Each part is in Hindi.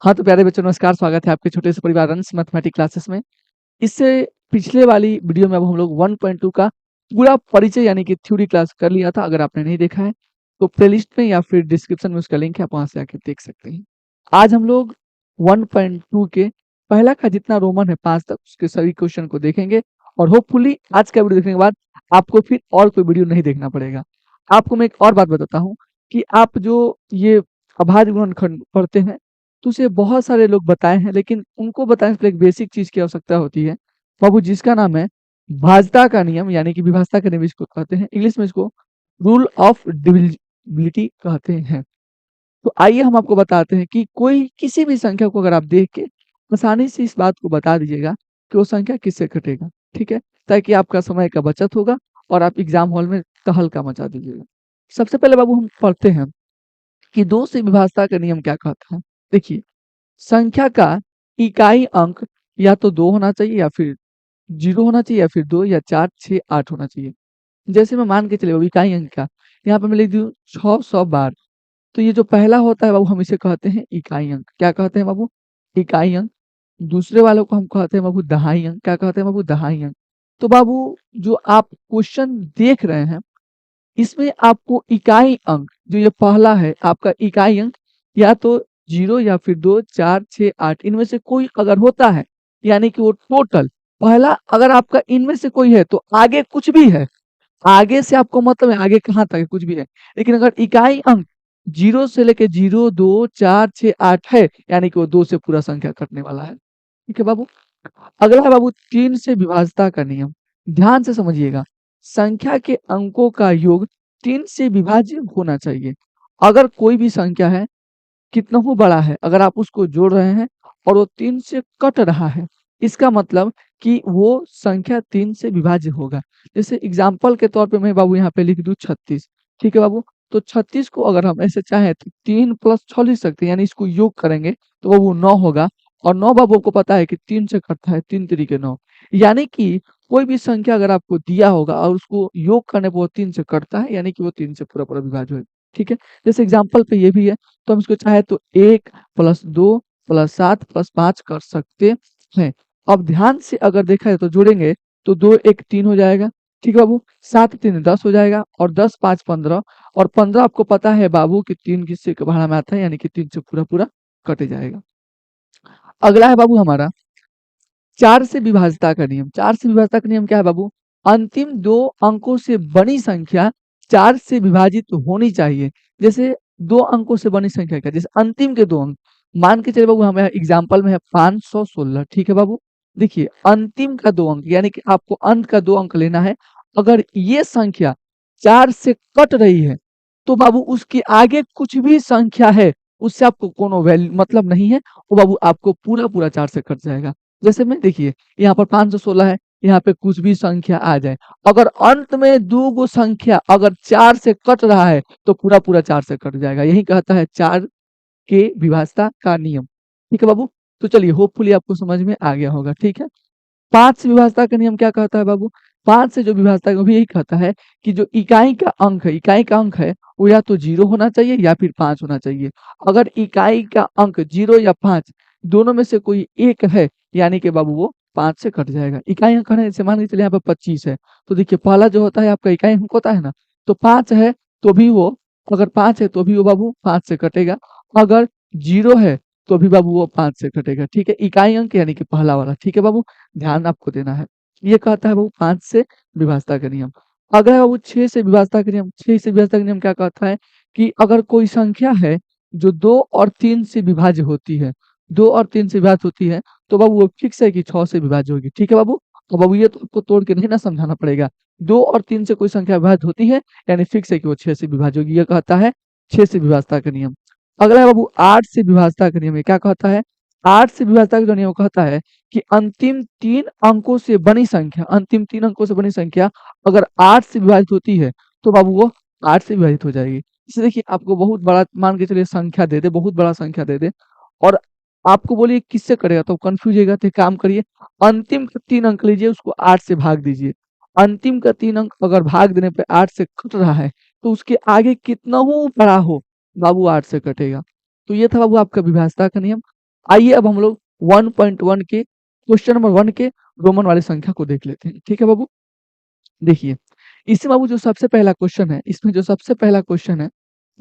हाँ, तो प्यारे बच्चों नमस्कार, स्वागत है आपके छोटे से परिवार अंश मैथमेटिक्स क्लासेस में। इससे पिछले वाली वीडियो में अब हम लोग 1.2 का पूरा परिचय यानी कि थ्योरी क्लास कर लिया था। अगर आपने नहीं देखा है, तो प्लेलिस्ट में या फिर डिस्क्रिप्शन में उसका लिंक है, आप वहाँ से आके देख सकते हैं। आज हम लोग 1.2 के पहला का जितना रोमन है 5 तक उसके सभी क्वेश्चन को देखेंगे और होपफुली आज का वीडियो देखने के बाद आपको फिर और कोई वीडियो नहीं देखना पड़ेगा। आपको मैं एक और बात बताता हूँ कि आप जो ये अभाज्य गुणनखंड पढ़ते हैं, तो उसे बहुत सारे लोग बताए हैं, लेकिन उनको बताने से पहले एक बेसिक चीज की आवश्यकता होती है बाबू, जिसका नाम है भाजता का नियम यानी कि विभाजता का नियम इसको कहते हैं। इंग्लिश में इसको रूल ऑफ डिविजिबिलिटी कहते हैं। तो आइए हम आपको बताते हैं कि कोई किसी भी संख्या को अगर आप देख के आसानी से इस बात को बता दीजिएगा कि वो संख्या किससे कटेगा, ठीक है, ताकि आपका समय का बचत होगा और आप एग्जाम हॉल में तहलका मचा दीजिएगा। सबसे पहले बाबू हम पढ़ते हैं कि दो से विभाजता का नियम क्या कहता है। देखिए, संख्या का इकाई अंक या तो 2 होना चाहिए या फिर 0 होना चाहिए या फिर 2 या 4, 6, 8 होना चाहिए। जैसे मैं मान के चलिए बाबू इकाई अंक का, यहाँ पे मैं लिख दूँ 600 बार, तो ये जो पहला होता है बाबू हम इसे कहते हैं इकाई अंक। क्या कहते हैं बाबू? इकाई अंक। दूसरे वालों को हम कहते हैं बाबू दहाई अंक। क्या कहते हैं बाबू? दहाई अंक। तो बाबू जो आप क्वेश्चन देख रहे हैं, इसमें आपको इकाई अंक जो ये पहला है आपका इकाई अंक या तो 0 या फिर 2, 4, 6, 8 इनमें से कोई अगर होता है, यानी कि वो टोटल पहला अगर आपका इनमें से कोई है तो आगे कुछ भी है, आगे से आपको मतलब है आगे कहाँ तक है कुछ भी है। लेकिन अगर इकाई अंक 0 से लेके 0, 2, 4, 6, 8 है, यानी कि वो 2 से पूरा संख्या कटने वाला है। ठीक है बाबू? अगला है बाबू 3 से विभाज्यता का नियम। ध्यान से समझिएगा, संख्या के अंकों का योग 3 से विभाज्य होना चाहिए। अगर कोई भी संख्या है, कितना ही बड़ा है, अगर आप उसको जोड़ रहे हैं और वो 3 से कट रहा है, इसका मतलब कि वो संख्या 3 से विभाज्य होगा। जैसे एग्जाम्पल के तौर पे मैं बाबू यहाँ पे लिख दूँ 36, ठीक है बाबू? तो 36 को अगर हम ऐसे चाहें तो 3 प्लस 6 लिख सकते हैं, यानी इसको योग करेंगे तो वो 9 होगा और 9 बाबू आपको पता है कि 3 से कटता है, 3 तिरी 9। यानी कि कोई भी संख्या अगर आपको दिया होगा और उसको योग करने पर वो 3 से कटता है, यानी कि वो 3 से पूरा-पूरा विभाज्य होगा, ठीक है? जैसे एग्जाम्पल पे ये भी है, तो हम इसको चाहे तो 1 प्लस 2 प्लस 7 प्लस 5 कर सकते हैं। अब ध्यान से अगर देखा जाए तो जोड़ेंगे तो 2 1 3 हो जाएगा, ठीक है बाबू? 7 3 10 हो जाएगा और 10 5 15 और 15 आपको पता है बाबू कि 3 किससे भाड़ा में आता है, यानी कि 3 से पूरा-पूरा कट जाएगा। अगला है बाबू हमारा 4 से विभाज्यता का नियम। 4 से विभाज्यता का नियम क्या है बाबू? अंतिम 2 अंकों से बड़ी संख्या 4 से विभाजित होनी चाहिए। जैसे 2 अंकों से बड़ी संख्या क्या? जैसे अंतिम के 2 अंक, मान के चलिए बाबू हमें एग्जाम्पल में है 516, ठीक है बाबू? देखिए अंतिम का 2 अंक यानी कि आपको अंत का 2 अंक लेना है। अगर ये संख्या 4 से कट रही है, तो बाबू उसके आगे कुछ भी संख्या है, उससे आपको कोनो मतलब नहीं है, वो बाबू आपको पूरा-पूरा 4 से कट जाएगा। जैसे में देखिए, यहाँ पर 516 है, यहाँ पे कुछ भी संख्या आ जाए, अगर अंत में 2 गो संख्या अगर 4 से कट रहा है, तो पूरा-पूरा 4 से कट जाएगा। यही कहता है 4 के विभाज्यता का नियम। ठीक है बाबू? तो चलिए होपफुली आपको समझ में आ गया होगा, ठीक है? 5 से विभाज्यता का नियम क्या कहता है बाबू? 5 से जो विभाज्यता है वो भी यही कहता है कि जो इकाई का अंक है, वो या तो 0 होना चाहिए या फिर 5 होना चाहिए। अगर इकाई का अंक 0 या 5 दोनों में से कोई एक है, यानी कि बाबू वो 5 से कट जाएगा। इकाई अंक है जैसे मान के चलिए यहाँ पे 25 है, तो देखिए पहला जो होता है आपका इकाई अंक होता है ना, तो 5 है तो भी वो अगर 5 है तो भी वो बाबू 5 से कटेगा। अगर 0 है तो भी बाबू वो 5 से कटेगा, ठीक है? इकाई अंक यानी कि पहला वाला, ठीक है बाबू? ध्यान आपको देना है। ये कहता है बाबू 5 से विभाज्यता का नियम। अगर है बाबू 6 से विभाज्यता का नियम, 6 से विभाज्यता का नियम क्या कहता है कि अगर कोई संख्या है जो 2 और 3 से विभाज्य होती है, 2 और 3 से विभाज्य होती है, तो बाबू वो फिक्स है कि 6 से विभाज्य होगी, ठीक है बाबू? तो बाबू ये तो आपको तोड़ के नहीं ना समझाना पड़ेगा। 2 और 3 से कोई संख्या विभाज्य होती है, यानी फिक्स है कि वो 6 से विभाज्य होगी। ये कहता है 6 से विभाज्यता का नियम। अगला है बाबू 8 से विभाज्यता का नियम। ये क्या कहता है? 8 से विभाज्यता का जो नियम कहता है कि अंतिम 3 अंकों से बड़ी संख्या, अंतिम 3 अंकों से बड़ी संख्या अगर 8 से विभाजित होती है, तो बाबू वो 8 से विभाजित हो जाएगी। जैसे देखिए आपको बहुत बड़ा मान के चलिए संख्या दे दे, बहुत बड़ा संख्या दे दे और आपको बोलिए किससे करेगा, तो कन्फ्यूज होइएगा, तो एक काम करिए, अंतिम का 3 अंक लीजिए, उसको 8 से भाग दीजिए। अंतिम का 3 अंक अगर भाग देने पे 8 से कट रहा है, तो उसके आगे कितना हो बड़ा हो, बाबू 8 से कटेगा। तो ये था बाबू आपका विभाज्यता का नियम। आइए अब हम लोग 1.1 के क्वेश्चन नंबर 1 के रोमन वाली संख्या को देख लेते हैं। ठीक है बाबू? देखिए, इसमें बाबू जो सबसे पहला क्वेश्चन है, इसमें जो सबसे पहला क्वेश्चन है,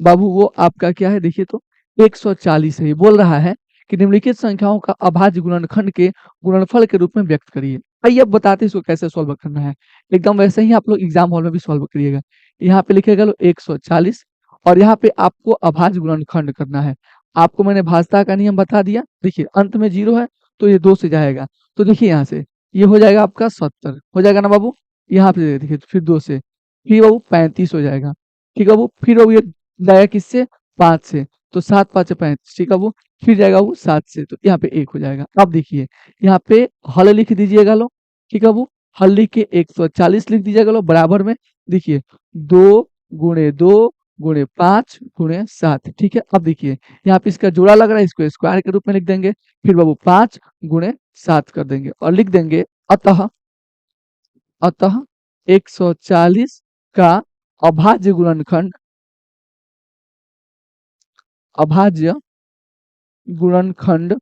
बाबू वो आपका क्या है देखिए तो 140 है। ये बोल रहा है कि निम्नलिखित संख्याओं का अभाज्य गुणनखंड के गुणनफल के रूप में व्यक्त करिए। आइए अब बताते हैं इसको कैसे सॉल्व करना है। एकदम वैसे ही आप लोग एग्जाम हॉल में भी सॉल्व करिएगा। यहाँ पे लिखेगा लो 140 और यहाँ पे आपको अभाज्य गुणनखंड करना है। आपको मैंने भाजता का नियम बता दिया। देखिए अंत में 0 है तो ये 2 से जाएगा। तो देखिए यहाँ से ये हो जाएगा आपका 70 हो जाएगा ना बाबू? यहाँ पे देखिए फिर 2 से, फिर बाबू 35 हो जाएगा। ठीक है बाबू? फिर बाबू ये जाएगा किससे? 5 से, तो 7 5 35। ठीक है बाबू? फिर जाएगा वो 7 से, तो यहाँ पे 1 हो जाएगा। अब देखिए यहाँ पे हल लिख दीजिएगा लो। ठीक है बाबू? हल लिख के 140 लिख दीजिएगा लो बराबर में। देखिए 2 गुणे 2 गुणे 5 गुणे 7। ठीक है? अब देखिए यहाँ पे इसका जोड़ा लग रहा है, इसको स्क्वायर के रूप में लिख देंगे। फिर बाबू 5 गुणे 7 कर देंगे और लिख देंगे अतः अतः 140 का अभाज्य गुणनखंड अभाज्य गुणनखंड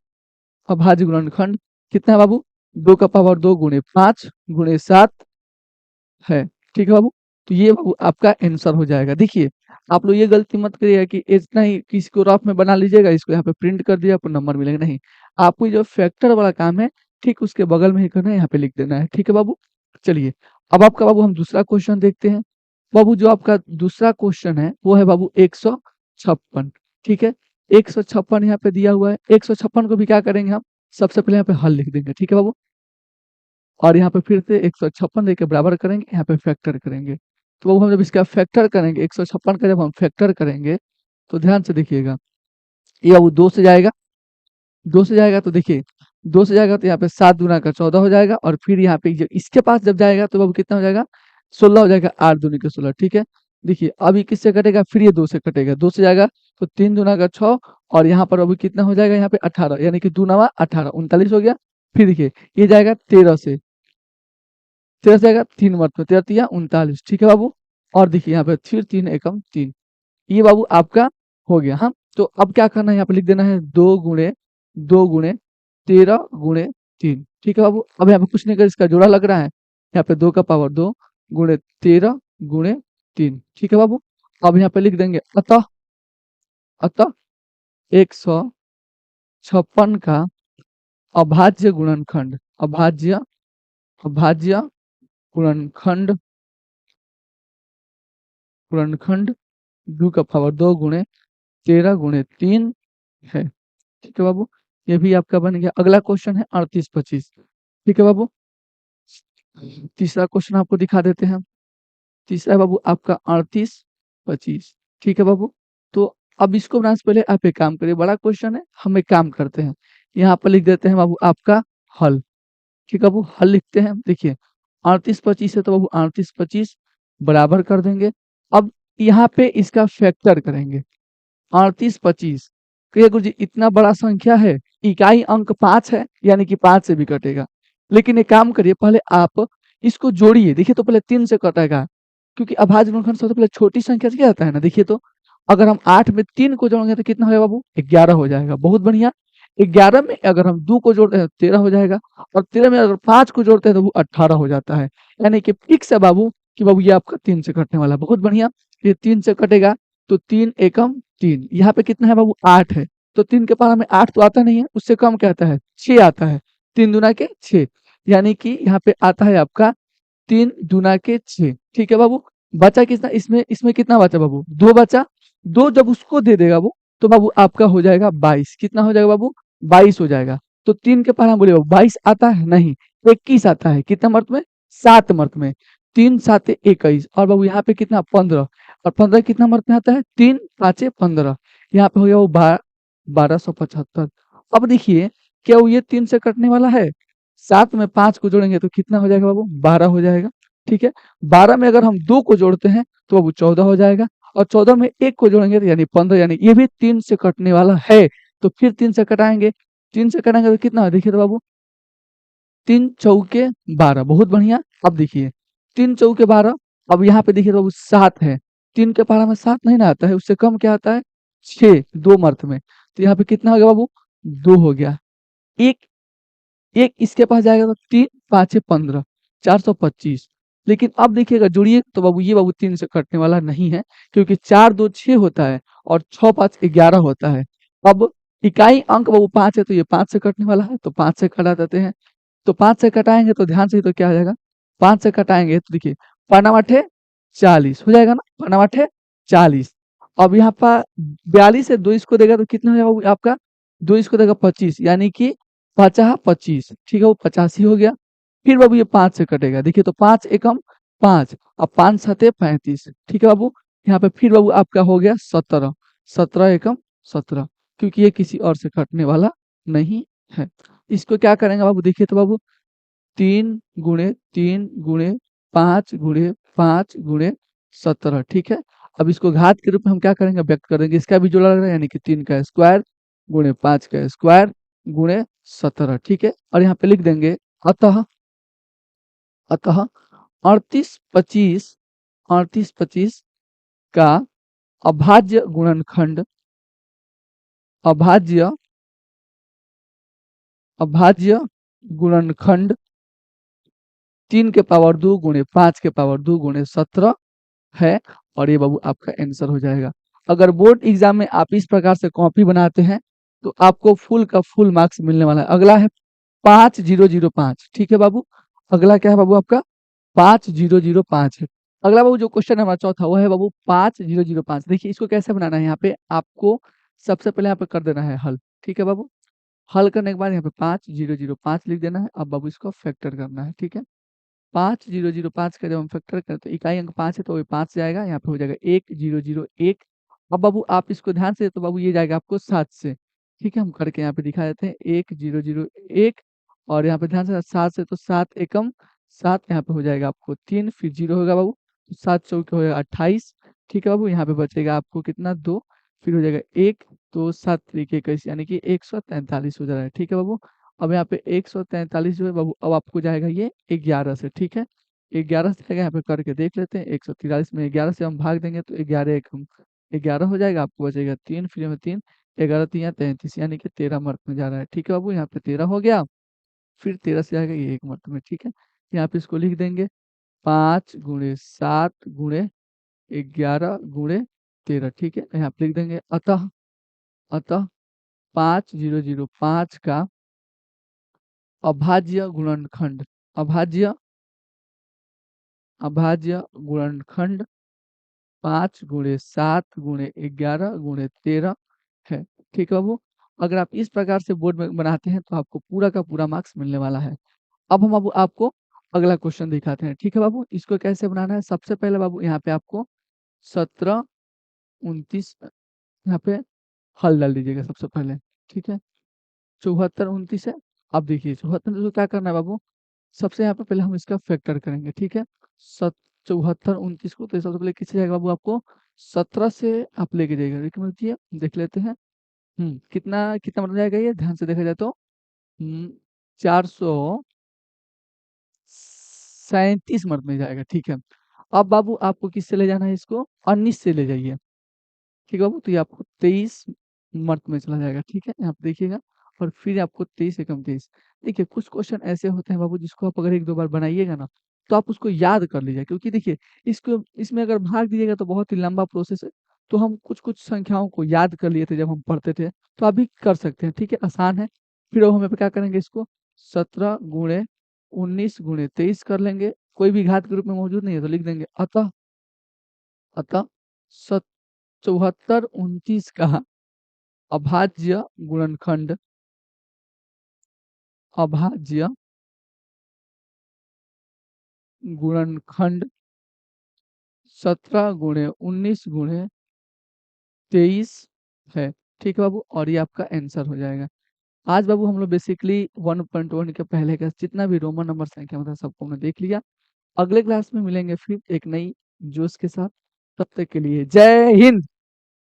अभाज्य गुणनखंड कितना है बाबू? 2 का पावर 2 गुणे 5 गुणे 7 है। ठीक है बाबू? तो ये बाबू आपका आंसर हो जाएगा। देखिए आप लोग ये गलती मत करिएगा कि इतना ही किसी को रफ में बना लीजिएगा, इसको यहाँ पे प्रिंट कर दिया आपको नंबर मिलेगा, नहीं। आपको ये जो फैक्टर वाला काम है ठीक उसके बगल में ही करना है, यहाँ पे लिख देना है। ठीक है बाबू? चलिए अब आपका बाबू हम दूसरा क्वेश्चन देखते हैं। बाबू जो आपका दूसरा क्वेश्चन है वो है बाबू 156। ठीक है? 156 यहाँ पे दिया हुआ है। 156 को भी क्या करेंगे हम? सबसे पहले यहाँ पे हल लिख देंगे। ठीक है बाबू? और यहाँ पे फिर से 156 देके बराबर करेंगे, यहाँ पे फैक्टर करेंगे। तो बाबू हम जब इसका फैक्टर करेंगे 156 का जब हम फैक्टर करेंगे तो ध्यान से देखिएगा, ये बाबू 2 से जाएगा। 2 से जाएगा तो देखिए 2 से जाएगा तो यहाँ पे 7 दूना का 14 हो जाएगा और फिर यहाँ पे जब इसके पास जब जाएगा तो बाबू कितना हो जाएगा? 16 हो जाएगा। 8 दूनी के 16। ठीक है? देखिए अब ये किससे कटेगा? फिर ये 2 से कटेगा। 2 से जाएगा तो 3 दूना का 6 और यहाँ पर अभी कितना हो जाएगा? यहाँ पे 18 यानी कि 2 नवा 18 39 हो गया। फिर देखिए ये जाएगा 13 से, 13 से जाएगा 3 मत में 13 तिया 39। ठीक है बाबू? और देखिए यहाँ पे फिर 3 एकम 3। ये बाबू आपका हो गया। हाँ, तो अब क्या करना है? यहाँ पे लिख देना है 2 गुणे 13 गुणे 3। ठीक है बाबू? अब यहाँ पे कुछ नहीं कर, इसका जोड़ा लग रहा है। यहाँ पे 2 का पावर 2 गुणे 13 गुणे 3। ठीक है बाबू? अब यहाँ पे लिख देंगे अतः अतः 156 का अभाज्य गुणनखंड अभाज्य अभाज्य गुणनखंड गुणनखंड 2 का पावर 2 गुणे 13 गुणे 3 है। ठीक है बाबू? ये भी आपका बन गया। अगला क्वेश्चन है 38 25। ठीक है बाबू? तीसरा क्वेश्चन आपको दिखा देते हैं। तीसरा है बाबू आपका 38 25। ठीक है बाबू? तो अब इसको बनाने से पहले आप एक काम करिए, बड़ा क्वेश्चन है, हम एक काम करते हैं। यहाँ पर लिख देते हैं बाबू आपका हल। ठीक है बाबू? हल लिखते हैं। देखिए 38 25 है तो बाबू 38 25 बराबर कर देंगे। अब यहाँ पे इसका फैक्टर करेंगे। 38 25 कहिए गुरुजी इतना बड़ा संख्या है, इकाई अंक 5 है यानी कि 5 से भी कटेगा। लेकिन एक काम करिए, पहले आप इसको जोड़िए। देखिए तो पहले 3 से कटेगा, क्योंकि अभाज्य गुणनखंड सबसे पहले छोटी संख्या से क्या आता है ना। देखिए तो अगर हम 8 में 3 को जोड़ेंगे तो कितना हो जाएगा बाबू? 11 हो जाएगा। बहुत बढ़िया। 11 में अगर हम 2 को जोड़ते हैं तो 13 हो जाएगा और 13 में अगर 5 को जोड़ते हैं तो वो 18 हो जाता है। यानी कि फिक्स है बाबू कि बाबू ये आपका 3 से कटने वाला है। बहुत बढ़िया। ये 3 से कटेगा तो 3 एकम 3। यहाँ पे कितना है बाबू? 8 है। तो 3 के पावर में 8 तो आता नहीं है, उससे कम क्या आता है? 6 आता है। 3 दूना के 6 यानी कि यहाँ पे आता है आपका 3 दूना के 6। ठीक है बाबू? बचा कितना इसमें? इसमें कितना बचा बाबू? 2 बचा। 2 जब उसको दे देगा वो तो बाबू आपका हो जाएगा 22। कितना हो जाएगा बाबू? 22 हो जाएगा। तो 3 के पावर हम बोले 22 आता है? नहीं, 21 आता है। कितना मर्त में? 7 मर्त में। 3 7 21 और बाबू यहाँ पे कितना? 15 और 15 कितना मर्त में आता है? 3 5 15। यहाँ पे हो गया वो 1275। अब देखिए क्या वो ये 3 से कटने वाला है? 7 में 5 को जोड़ेंगे तो कितना हो जाएगा बाबू? 12 हो जाएगा। ठीक है? 12 में अगर हम 2 को जोड़ते हैं तो बाबू 14 हो जाएगा और 14 में 1 को जोड़ेंगे तो यानी 15, यानी ये भी 3 से कटने वाला है। तो फिर 3 से कटाएंगे। 3 से कटाएंगे तो कितना? देखिए तो बाबू 3 चौके 12। बहुत बढ़िया। अब देखिए 3 चौके 12। अब यहाँ पे देखिए तो बाबू 7 है। 3 के पारा में 7 नहीं ना आता है, उससे कम क्या आता है? 6 2 मर्थ में। तो यहाँ पे कितना हो गया बाबू? 2 हो गया। एक एक इसके पास जाएगा तो 3 5 6 15 425। लेकिन अब देखिएगा जोड़िए तो बाबू 3 से कटने वाला नहीं है, क्योंकि 4 2 6 होता है और 6 5 11 होता है। अब इकाई अंक बाबू 5 है तो ये 5 से कटने वाला है, तो 5 से कटा देते हैं। तो 5 से कटाएँगे तो ध्यान से, तो क्या हो जाएगा? 5 से कटाएँगे तो देखिए 5 आठे 40 हो जाएगा ना? 5 आठे 40। अब यहाँ पर 42 से 2 इसको देगा तो कितना हो जाएगा बाबू आपका? 2 इसको देगा 25, यानी कि 5 25, ठीक है, वो 85 हो गया। फिर बाबू ये 5 से कटेगा। देखिए तो 5 एकम 5, अब 5 सते 35, ठीक है बाबू? यहाँ पे फिर बाबू आपका हो गया 17, 17 एकम 17, क्योंकि ये किसी और से कटने वाला नहीं है। इसको क्या करेंगे बाबू? देखिए तो बाबू 3 गुणे 3 गुणे 5 गुणे 5 गुणे 17, ठीक है? अब इसको घात के रूप में हम क्या करेंगे? व्यक्त कर देंगे। इसका भी जोड़ा लग रहा है, यानी कि 3 का स्क्वायर गुणे 5 का स्क्वायर गुणे 17, ठीक है? और यहाँ पे लिख देंगे अतः अतः 38 25 का अभाज्य गुणनखंड अभाज्य अभाज्य गुणनखंड 3 के पावर 2 गुणे 5 के पावर 2 गुणे 17 है, और ये बाबू आपका आंसर हो जाएगा। अगर बोर्ड एग्जाम में आप इस प्रकार से कॉपी बनाते हैं तो आपको फुल का फुल मार्क्स मिलने वाला है। अगला है 5005, ठीक है बाबू? अगला क्या है बाबू आपका? 5005 है। अगला बाबू जो क्वेश्चन है हमारा चौथा, वो है बाबू 5005। देखिए इसको कैसे बनाना है, यहाँ पे आपको सबसे पहले यहाँ पे कर देना है हल, ठीक है बाबू? हल करने के बाद यहाँ पे 5005 लिख देना है। अब बाबू इसको फैक्टर करना है, ठीक है? 5005 का जब हम फैक्टर करें तो इकाई अंक 5 है तो ये 5 से आएगा, यहाँ पे हो जाएगा 1001। अब बाबू आप इसको ध्यान से, तो बाबू ये जाएगा आपको 7 से, ठीक है? हम करके यहाँ पे दिखा देते हैं 1001, और यहाँ पे ध्यान से 7 से, तो 7 एकम 7, यहाँ पे हो जाएगा आपको 3, फिर 0 होगा बाबू, तो 7 चौके हो जाएगा 28, ठीक है बाबू? यहाँ पे बचेगा आपको कितना? 2, फिर हो जाएगा 1, तो 7 तरीके 21, यानी कि 143 हो जा रहा है, ठीक है बाबू? अब यहाँ पे 143 जो है बाबू, अब आपको जाएगा ये 11 से, ठीक है? 11 से जाएगा, यहाँ पे करके देख लेते हैं। 143 में 11 से हम भाग देंगे तो 11 एकम 11 हो जाएगा, आपको बचेगा 3, फिर यहाँ 3, 11 3 या 33, यानी कि 13 मार्क में जा रहा है, ठीक है बाबू? यहाँ पे 13 हो गया, फिर 13 से जाएगा ये 1 मार्क में, ठीक है? यहाँ पे इसको लिख देंगे 5 गुणे 7 गुणे 11 गुणे 13, ठीक है? यहाँ पे लिख देंगे अतः अतः 5005 का अभाज्य गुणनखंड अभाज्य अभाज्य गुणनखंड 5 गुणे 7 गुणे 11 गुणे 13 है, ठीक है बाबू? अगर आप इस प्रकार से बोर्ड में बनाते हैं तो आपको पूरा का पूरा मार्क्स मिलने वाला है। अब हम बाबू आपको अगला क्वेश्चन दिखाते हैं, ठीक है बाबू? इसको कैसे बनाना है? सबसे पहले बाबू यहाँ पे आपको 17 29 यहाँ पे हल डाल दीजिएगा सबसे पहले, ठीक है? 74 29 है। अब देखिए 74 को क्या करना है बाबू? सबसे यहाँ पे पहले हम इसका फैक्टर करेंगे, ठीक है? 74 29 को, तो सबसे पहले किससे जाएगा बाबू? आपको 17 से आप लेके जाइएगा, देखिए समझिए, देख लेते हैं। कितना कितना बन जाएगा ये? ध्यान से देखा जाए तो 437 मर्द में जाएगा, ठीक है? अब बाबू आपको किससे ले जाना है इसको? 19 से ले जाइए, ठीक है बाबू? तो ये आपको 23 मर्द में चला जाएगा, ठीक है? यहाँ पे देखिएगा, और फिर आपको 23 एकम 23। देखिए कुछ क्वेश्चन ऐसे होते हैं बाबू, जिसको आप अगर 1-2 बार बनाइएगा ना, तो आप उसको याद कर लीजिए, क्योंकि देखिए इसको इसमें अगर भाग दीजिएगा तो बहुत ही लंबा प्रोसेस है। तो हम कुछ-कुछ संख्याओं को याद कर लिए थे जब हम पढ़ते थे, तो आप भी कर सकते हैं, ठीक है? आसान है। फिर अब हम यहाँ पे क्या करेंगे इसको? 17 गुणे 19 गुणे 23 कर लेंगे। कोई भी घात के रूप में मौजूद नहीं है तो लिख देंगे अतः अतः सत 74 29 का अभाज्य गुणनखंड अभाज्य गुणनखंड 17 गुणे 19 गुणे 23 है, ठीक है बाबू? और ये आपका आंसर हो जाएगा। आज बाबू हम लोग बेसिकली 1.1 के पहले का जितना भी रोमन नंबर संख्या मतलब सबको हमने देख लिया। अगले क्लास में मिलेंगे फिर एक नई जोश के साथ। तब तक के लिए जय हिंद।